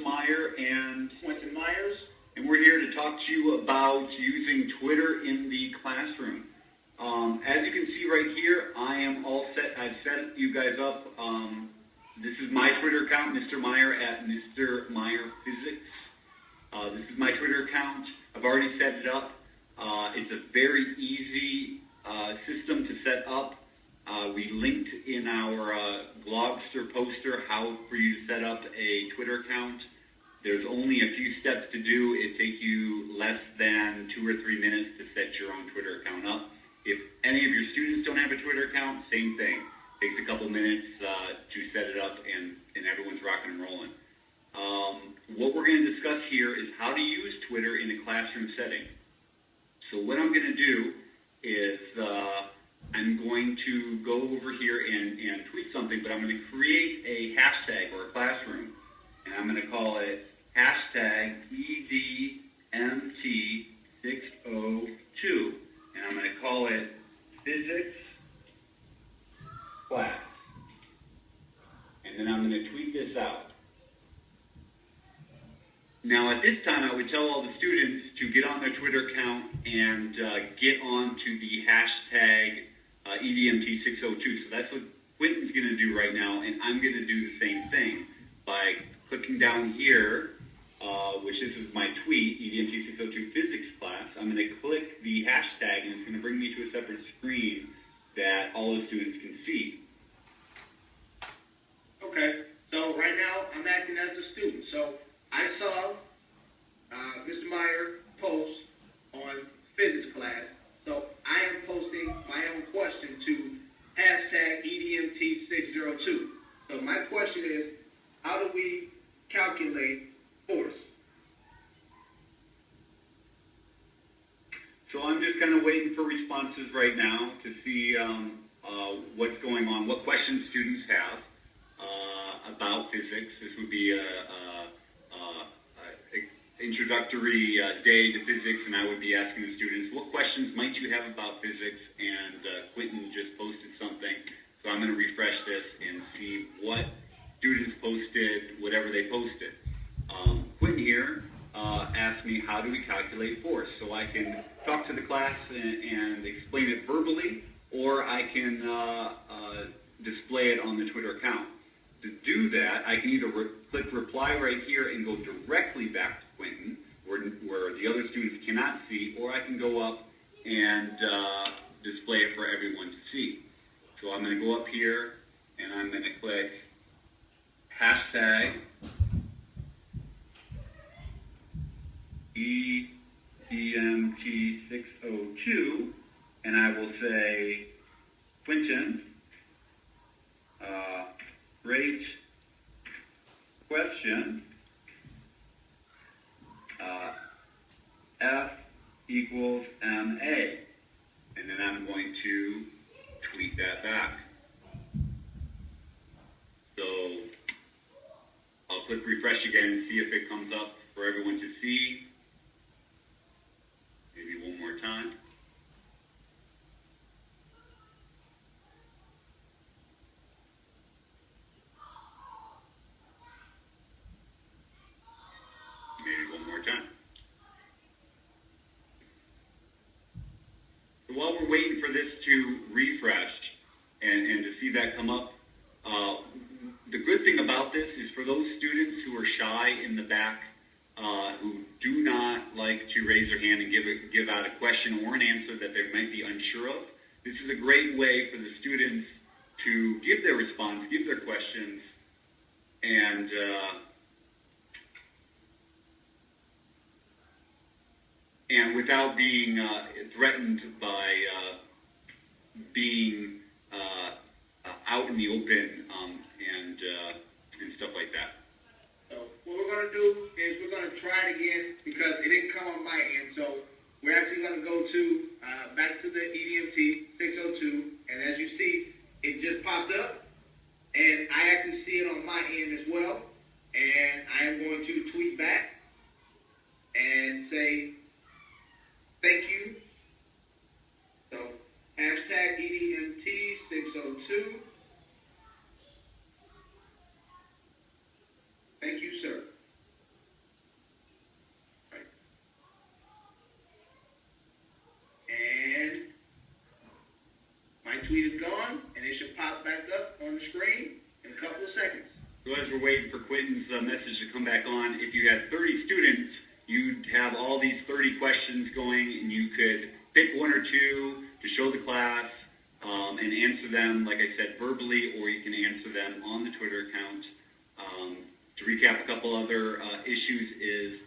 Meyer and Quentin Myers, and we're here to talk to you about using Twitter in the classroom. As you can see right here, I am all set. I've set you guys up. This is my Twitter account, Mr. Meyer at Mr. Meyer Physics. This is my Twitter account. I've already set it up. It's a very easy system to set up. We linked in our Blogster poster how for you to set up a Twitter account. There's only a few steps to do. It takes you less than 2 or 3 minutes to set your own Twitter account up. If any of your students don't have a Twitter account, same thing. It takes a couple minutes to set it up, and everyone's rocking and rolling. What we're going to discuss here is how to use Twitter in a classroom setting. So what I'm going to do is I'm going to go over here and tweet something, but I'm going to create a hashtag or a classroom, and I'm going to call it hashtag EDMT602, and I'm going to call it physics class, and then I'm going to tweet this out. Now, at this time, I would tell all the students to get on their Twitter account and get on to the hashtag EDMT602. So that's what Quentin's going to do right now, and I'm going to do the same thing by clicking down here, which this is my tweet, EDMT602 physics class. I'm going to click the hashtag, and it's going to bring me to a separate screen that all the students can see. Okay, so right now I'm acting as a student. So I saw Mr. Meyer post on physics class, so I am posting my own question to hashtag EDMT602. So my question is, how do we calculate force? So I'm just kind of waiting for responses right now to see what's going on, what questions students have about physics. This would be a introductory day to physics, and I would be asking the students, what questions might you have about physics? And Quentin just posted something, so I'm going to refresh this and see what students posted, whatever they posted. Quentin here asked me, how do we calculate force? So I can talk to the class and explain it verbally, or I can display it on the Twitter account. To do that, I can either click reply right here and go directly back to Quentin, where the other students cannot see, or I can go up and display it for everyone to see. So I'm going to go up here, and I'm going to click hashtag EDMT602, and I will say, Quentin, great question. F equals MA. And then I'm going to tweet that back. So I'll click refresh again and see if it comes up for everyone to see. Maybe one more time. While we're waiting for this to refresh and to see that come up, the good thing about this is for those students who are shy in the back, who do not like to raise their hand and give out a question or an answer that they might be unsure of, this is a great way for the students to give their response, give their questions, and without being threatened by being out in the open and stuff like that. So what we're going to do is we're going to try it again because it didn't come on my end. So we're actually going to go to back to the EDMT602, and as you see, it just popped up, and I actually see it on my end as well. And I am going to tweet back and say, thank you. So, hashtag EDMT602. Thank you, sir. tweet is gone, and it should pop back up on the screen in a couple of seconds. So as we're waiting for Quentin's message to come back on, if you had 30 students, you'd have all these 30 questions going, and you could pick one or two to show the class and answer them, like I said, verbally, or you can answer them on the Twitter account. To recap a couple other issues is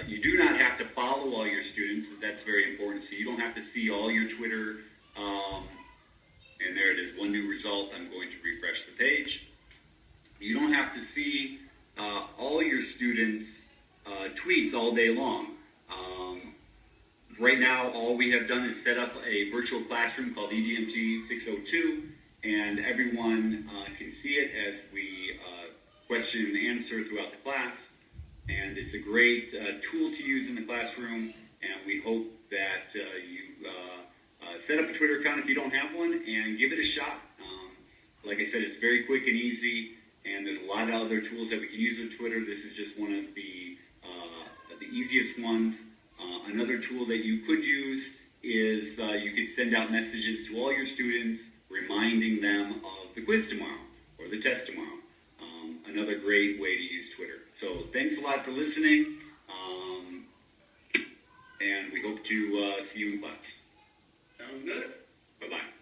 you do not have to follow all your students. That's very important. So you don't have to see all your Twitter. And there it is, one new result. I'm going to refresh the page. You don't have to see all your students' tweets all day long. Right now, all we have done is set up a virtual classroom called EDMT602, and everyone can see it as we question and answer throughout the class. And it's a great tool to use in the classroom, and we hope that you set up a Twitter account if you don't have one and give it a shot. Like I said, it's very quick and easy, and there's a lot of other tools that we can use with Twitter. This is just one of the easiest ones. Another tool that you could use is you could send out messages to all your students reminding them of the quiz tomorrow or the test tomorrow. Another great way to use Twitter. So thanks a lot for listening, and we hope to see you in class. Sounds good. Bye-bye.